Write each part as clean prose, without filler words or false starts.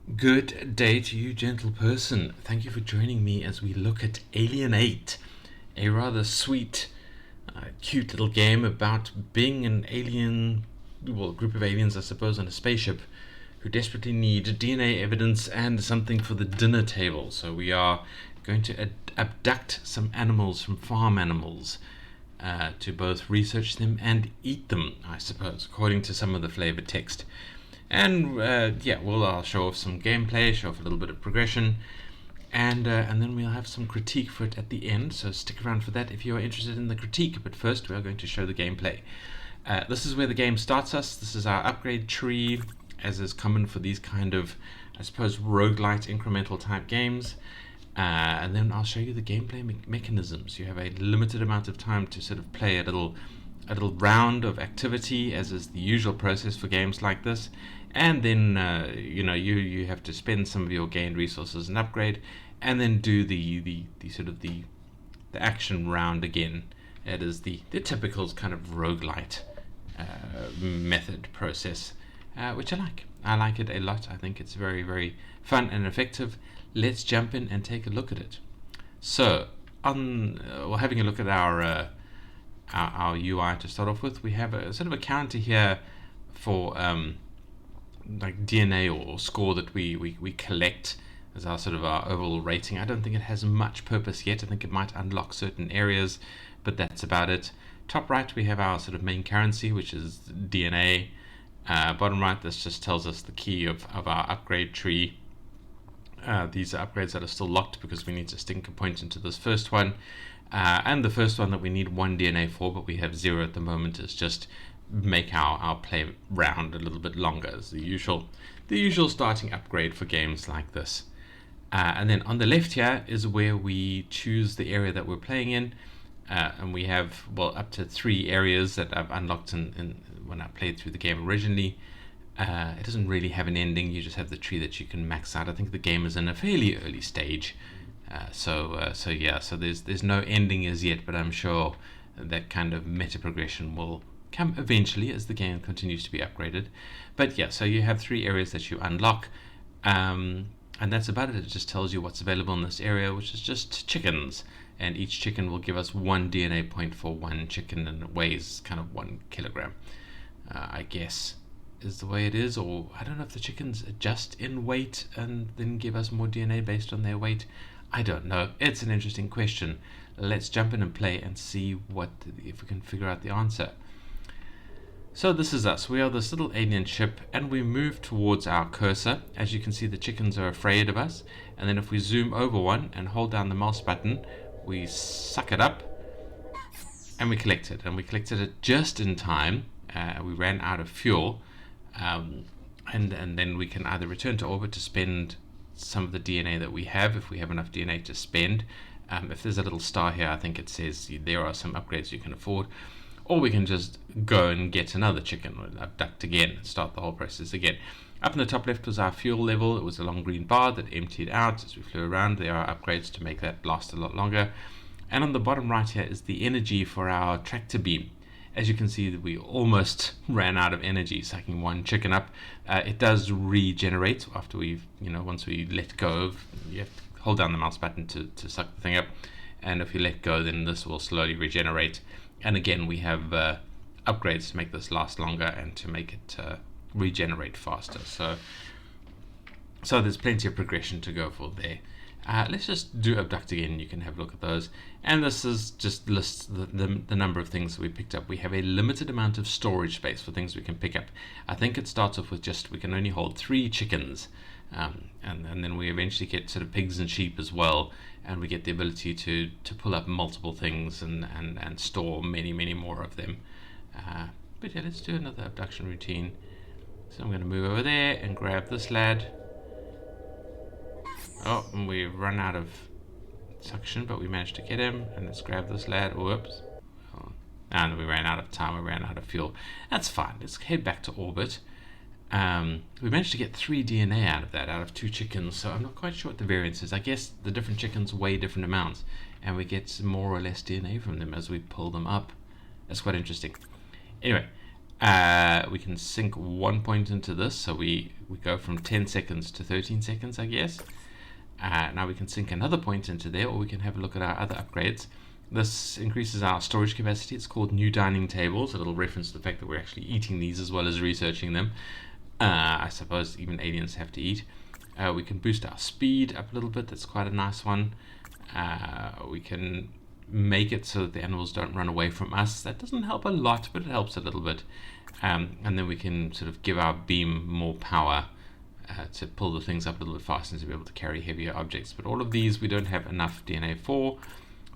Good day to you, gentle person. Thank you for joining me as we look at AlienAte, a rather sweet, cute little game about being an alien, well, a group of aliens, I suppose, on a spaceship who desperately need DNA evidence and something for the dinner table. So we are going to abduct some animals from farm animals to both research them and eat them, I suppose, according to some of the flavor text. And I'll show off some gameplay, show off a little bit of progression, and then we'll have some critique for it at the end. So stick around for that if you are interested in the critique. But first, we are going to show the gameplay. This is where the game starts us. This is our upgrade tree, as is common for these kind of, I suppose, roguelite incremental type games. And then I'll show you the gameplay mechanisms. You have a limited amount of time to sort of play a little round of activity, as is the usual process for games like this, and then you have to spend some of your gained resources and upgrade, and then do the action round again. It is the typical kind of roguelite method process, which I like. I like it a lot. I think it's very, very fun and effective. Let's jump in and take a look at it. So, having a look at our UI to start off with, we have a sort of a counter here for like DNA or score that we collect as our sort of our overall rating. I don't think it has much purpose yet. I think it might unlock certain areas, but that's about it. Top right, we have our sort of main currency, which is DNA. Bottom right, this just tells us the key of our upgrade tree. These are upgrades that are still locked because we need to stinker point into this first one. And the first one that we need 1 DNA for, but we have 0 at the moment, is just make our play round a little bit longer, as the usual starting upgrade for games like this. And then on the left here is where we choose the area that we're playing in, and we have up to 3 areas that I've unlocked in when I played through the game originally. It doesn't really have an ending. You just have the tree that you can max out. I think the game is in a fairly early stage. So there's no ending as yet, but I'm sure that kind of meta progression will come eventually as the game continues to be upgraded. But yeah, so you have 3 areas that you unlock, and that's about it. It just tells you what's available in this area, which is just chickens, and each chicken will give us 1 DNA point for 1 chicken, and it weighs kind of 1 kilogram, I guess is the way it is. Or I don't know if the chickens adjust in weight and then give us more DNA based on their weight. I don't know. It's an interesting question. Let's jump in and play and see if we can figure out the answer. So this is us. We are this little alien ship, and we move towards our cursor. As you can see, the chickens are afraid of us. And then if we zoom over one and hold down the mouse button, we suck it up and we collect it. And we collected it just in time. We ran out of fuel. And then we can either return to orbit to spend some of the DNA that we have, if we have enough DNA to spend. If there's a little star here, I think it says there are some upgrades you can afford, or we can just go and get another chicken or abduct again and start the whole process again. Up in the top left was our fuel level. It was a long green bar that emptied out as we flew around. There are upgrades to make that last a lot longer. And on the bottom right here is the energy for our tractor beam. As you can see, that we almost ran out of energy sucking 1 chicken up. It does regenerate after once we let go. You have to hold down the mouse button to suck the thing up, and if you let go, then this will slowly regenerate. And again, we have upgrades to make this last longer and to make it regenerate faster. So there's plenty of progression to go for there. Let's just do abduct again. You can have a look at those. And this is just lists the number of things that we picked up. We have a limited amount of storage space for things we can pick up. I think it starts off with we can only hold 3 chickens. And then we eventually get sort of pigs and sheep as well. And we get the ability to pull up multiple things and store many, many more of them. But yeah, let's do another abduction routine. So I'm going to move over there and grab this lad. Oh, and we've run out of suction, but we managed to get him. And let's grab this lad. Whoops. And we ran out of time. We ran out of fuel. That's fine. Let's head back to orbit. We managed to get 3 DNA out of 2 chickens. So I'm not quite sure what the variance is. I guess the different chickens weigh different amounts, and we get more or less DNA from them as we pull them up. That's quite interesting. Anyway, We can sync 1 point into this, so we go from 10 seconds to 13 seconds, I guess. Now we can sync another point into there, or we can have a look at our other upgrades. This increases our storage capacity. It's called new dining tables. It'll reference the fact that we're actually eating these as well as researching them. I suppose even aliens have to eat. We can boost our speed up a little bit. That's quite a nice one. We can make it so that the animals don't run away from us. That doesn't help a lot, but it helps a little bit. And then we can sort of give our beam more power to pull the things up a little bit faster and to be able to carry heavier objects. But all of these we don't have enough DNA for.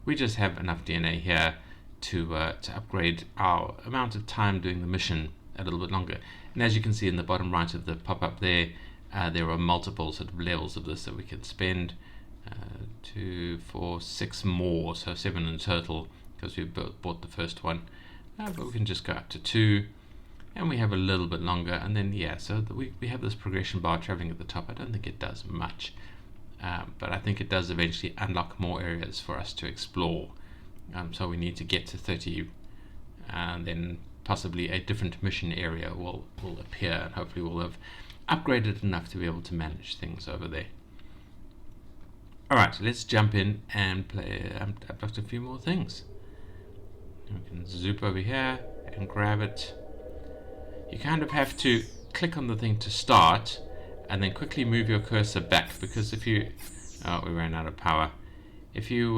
We just have enough DNA here to upgrade our amount of time doing the mission a little bit longer. And as you can see in the bottom right of the pop-up there are multiple sort of levels of this that we can spend. 2, 4, 6 more, so 7 in total, because we bought the first one. But we can just go up to 2, and we have a little bit longer, and then so we have this progression bar traveling at the top. I don't think it does much, but I think it does eventually unlock more areas for us to explore. So we need to get to 30, and then possibly a different mission area will appear, and hopefully we'll have upgraded enough to be able to manage things over there. Alright, so let's jump in and play abduct a few more things. We can zoop over here and grab it. You kind of have to click on the thing to start and then quickly move your cursor back, because if you we ran out of power. If you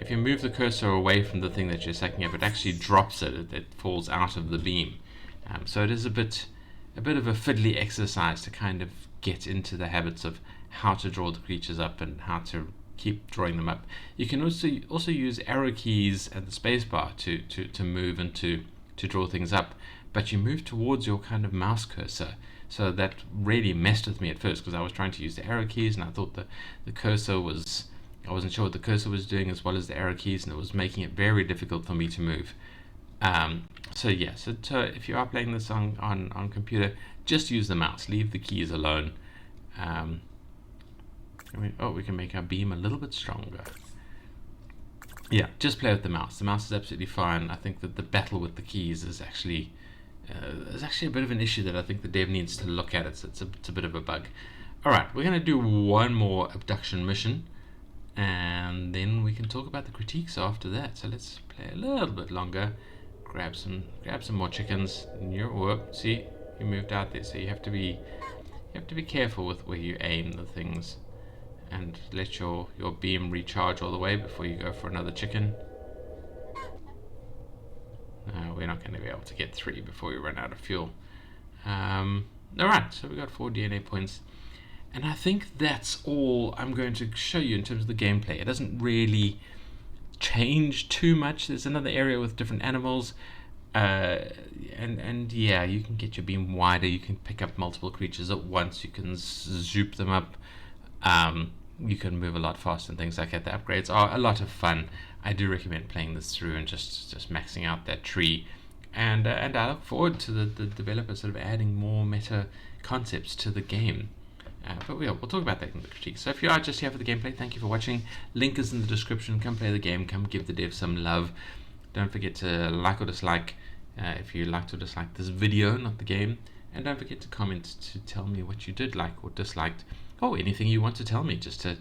move the cursor away from the thing that you're sucking up, it actually drops it. It falls out of the beam. So it is a bit of a fiddly exercise to kind of get into the habits of how to draw the creatures up and how to keep drawing them up. You can also use arrow keys and the spacebar to move and to draw things up, but you move towards your kind of mouse cursor. So that really messed with me at first, because I was trying to use the arrow keys and I thought the cursor was, I wasn't sure what the cursor was doing as well as the arrow keys, and it was making it very difficult for me to move. So if you are playing this on computer, just use the mouse, leave the keys alone. We can make our beam a little bit stronger. Yeah, just play with the mouse. The mouse is absolutely fine. I think that the battle with the keys is actually a bit of an issue that I think the dev needs to look at. It's a bit of a bug. Alright, we're going to do one more abduction mission, and then we can talk about the critiques after that. So let's play a little bit longer. Grab some more chickens. See, you moved out there, so you have to be careful with where you aim the things, and let your beam recharge all the way before you go for another chicken. We're not going to be able to get 3 before we run out of fuel. Alright, so we got 4 DNA points, and I think that's all I'm going to show you in terms of the gameplay. It doesn't really change too much. There's another area with different animals, and you can get your beam wider. You can pick up multiple creatures at once. You can zoop them up. You can move a lot faster and things like that. The upgrades are a lot of fun. I do recommend playing this through and just maxing out that tree, and I look forward to the developers sort of adding more meta concepts to the game. But we'll talk about that in the critique. So if you are just here for the gameplay, thank you for watching. Link is in the description. Come play the game. Come give the dev some love. Don't forget to like or dislike if you liked or disliked this video, not the game. And don't forget to comment to tell me what you did like or disliked, or anything you want to tell me, just to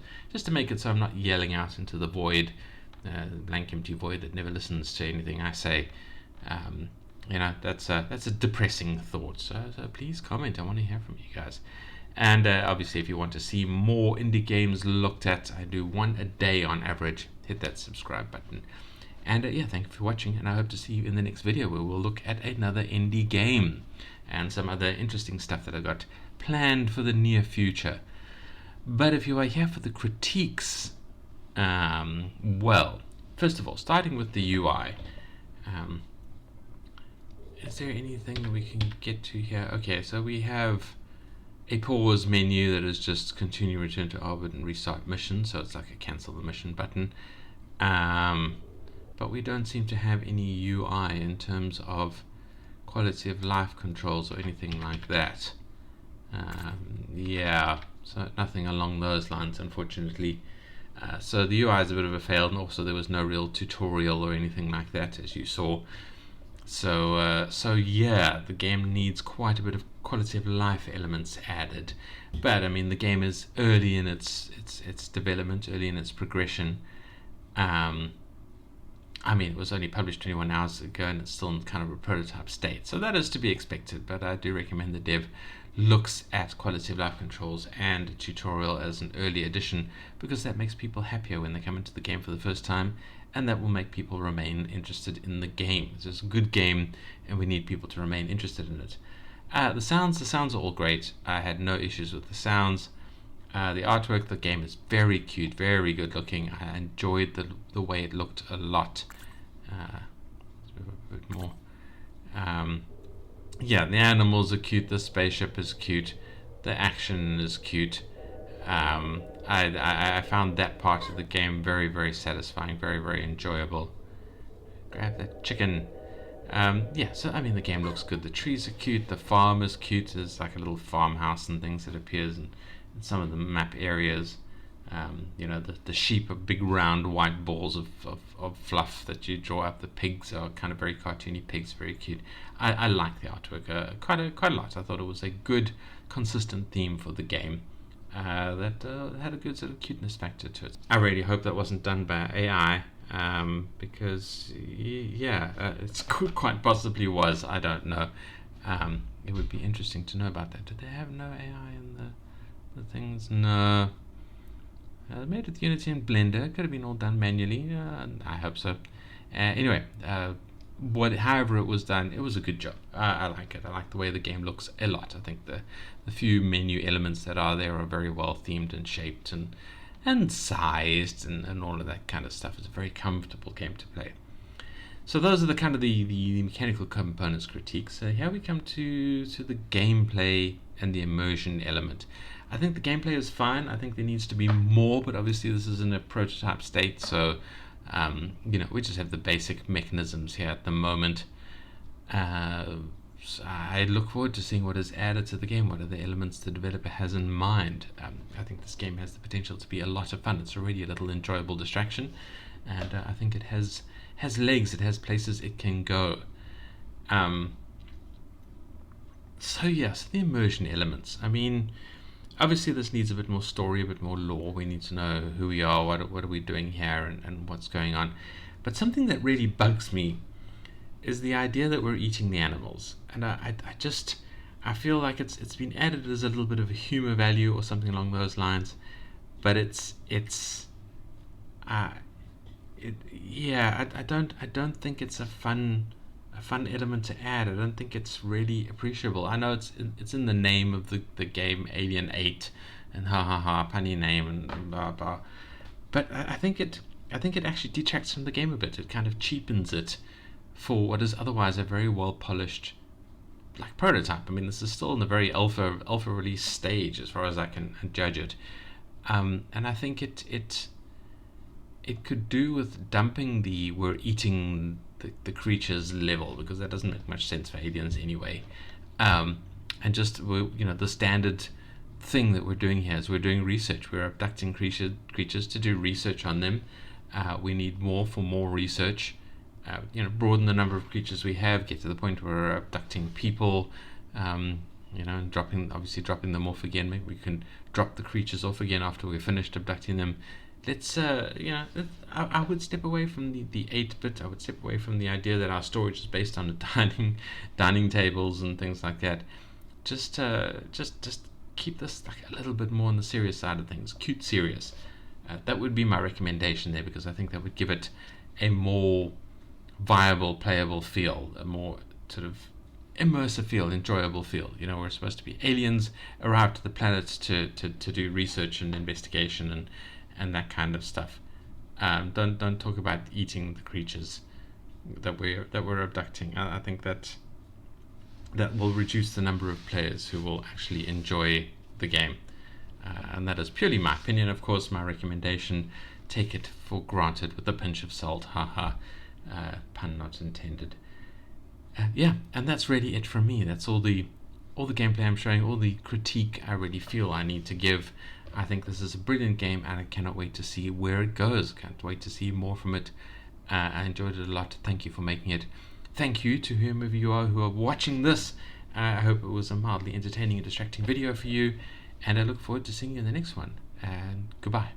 make it so I'm not yelling out into the void, blank empty void that never listens to anything I say. That's a depressing thought. So please comment. I want to hear from you guys. And obviously, if you want to see more indie games looked at, I do 1 a day on average. Hit that subscribe button. And thank you for watching, and I hope to see you in the next video where we'll look at another indie game and some other interesting stuff that I got planned for the near future. But if you are here for the critiques, well, first of all, starting with the UI, is there anything that we can get to here? Okay, so we have a pause menu that is just continue, return to orbit, and restart mission, so it's like a cancel the mission button. But we don't seem to have any UI in terms of quality of life controls or anything like that. So nothing along those lines, unfortunately. So the UI is a bit of a fail, and also there was no real tutorial or anything like that, as you saw. So yeah, the game needs quite a bit of quality of life elements added. But I mean, the game is early in its development, early in its progression. Um, I mean, it was only published 21 hours ago, and it's still in kind of a prototype state, so that is to be expected. But I do recommend the dev looks at quality of life controls and a tutorial as an early addition, because that makes people happier when they come into the game for the first time, and that will make people remain interested in the game. It's a good game, and we need people to remain interested in it. The sounds are all great. I had no issues with the sounds. The artwork, the game is very cute, very good looking. I enjoyed the way it looked a lot. Let's move a bit more. Yeah, the animals are cute. The spaceship is cute. The action is cute. I found that part of the game very, very satisfying, very, very enjoyable. Grab that chicken. Yeah, so I mean, the game looks good. The trees are cute. The farm is cute. There's like a little farmhouse and things that appears in some of the map areas. The sheep are big round white balls of fluff that you draw up. The pigs are kind of very cartoony pigs, very cute. I like the artwork quite a lot. I thought it was a good, consistent theme for the game that had a good sort of cuteness factor to it. I really hope that wasn't done by AI, because it could quite possibly was. I don't know. It would be interesting to know about that. Did they have no AI in the things? No. They made it with Unity and Blender. Could have been all done manually. I hope so. Anyway, however it was done, it was a good job. I like it. I like the way the game looks a lot. I think the few menu elements that are there are very well themed and shaped and sized and all of that kind of stuff. It's a very comfortable game to play. So those are the kind of the mechanical components critiques. Here we come to the gameplay and the immersion element. I think the gameplay is fine. I think there needs to be more, but obviously this is in a prototype state, so we just have the basic mechanisms here at the moment. So I look forward to seeing what is added to the game. What are the elements the developer has in mind? I think this game has the potential to be a lot of fun. It's already a little enjoyable distraction, and I think it has legs. It has places it can go. So yes, the immersion elements. I mean, obviously this needs a bit more story, a bit more lore. We need to know who we are, what are we doing here, and what's going on. But something that really bugs me is the idea that we're eating the animals, and I feel like it's been added as a little bit of a humor value or something along those lines, but I don't think it's a fun element to add. I don't think it's really appreciable. I know it's in the name of the game AlienAte, and punny name and blah blah, but I think it actually detracts from the game a bit. It kind of cheapens it for what is otherwise a very well polished like prototype. I mean, this is still in the very alpha release stage as far as I can judge it, and I think it could do with dumping the we're eating the creatures level, because that doesn't make much sense for aliens anyway, and just the standard thing that we're doing here is we're doing research. We're abducting creatures to do research on them. We need more for more research. Broaden the number of creatures we have, get to the point where we're abducting people, and dropping them off again. Maybe we can drop the creatures off again after we're finished abducting them. Let's I would step away from the 8-bit. I would step away from the idea that our storage is based on dining tables and things like that. Just keep this like a little bit more on the serious side of things, cute serious. That would be my recommendation there, because I think that would give it a more viable, playable feel, a more sort of immersive feel, enjoyable feel. We're supposed to be aliens arrived to the planet to do research and investigation and that kind of stuff. Don't talk about eating the creatures that we're abducting. I think that will reduce the number of players who will actually enjoy the game, and that is purely my opinion. Of course, my recommendation, take it for granted with a pinch of salt. Haha, pun not intended. And that's really it from me. That's all the gameplay I'm showing, all the critique I really feel I need to give. I think this is a brilliant game, and I cannot wait to see where it goes. Can't wait to see more from it. I enjoyed it a lot. Thank you for making it. thank you to whomever you are who are watching this. I hope it was a mildly entertaining and distracting video for you, and I look forward to seeing you in the next one. And goodbye.